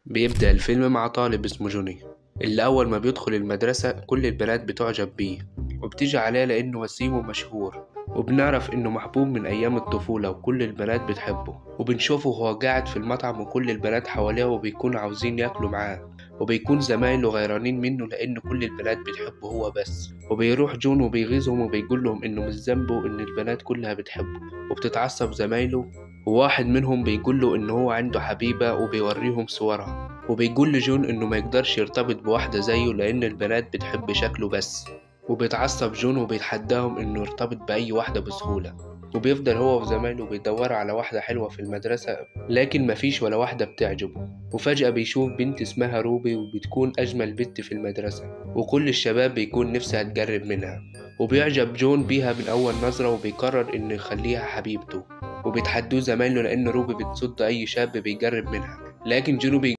بيبدأ الفيلم مع طالب اسمه جوني، اللي أول ما بيدخل المدرسة كل البنات بتعجب بيه وبتيجي عليه لأنه وسيم ومشهور. وبنعرف إنه محبوب من أيام الطفولة وكل البنات بتحبه. وبنشوفه وهو قاعد في المطعم وكل البنات حواليه وبيكونوا عاوزين ياكلوا معاه. وبيكون زمايله غيرانين منه لأن كل البنات بتحبه هو بس. وبيروح جون وبيغيظهم وبيقول لهم إنه مش ذنبه إن البنات كلها بتحبه. وبتتعصب زمايله، وواحد منهم بيقول له إن هو عنده حبيبة وبيوريهم صورها. وبيقول لجون إنه ما يقدرش يرتبط بواحدة زيه لأن البنات بتحب شكله بس. وبيتعصب جون وبيتحداهم إنه يرتبط بأي واحدة بسهولة. وبيفضل هو وزمايله بيدوروا على واحدة حلوة في المدرسة لكن مفيش ولا واحدة بتعجبه. وفجأة بيشوف بنت اسمها روبي وبتكون أجمل بنت في المدرسة وكل الشباب بيكون نفسها تقرب منها. وبيعجب جون بيها من أول نظرة وبيقرر إنه يخليها حبيبته. وبيتحدوه زمايله لأن روبي بتصد أي شاب بيقرب منها، لكن جون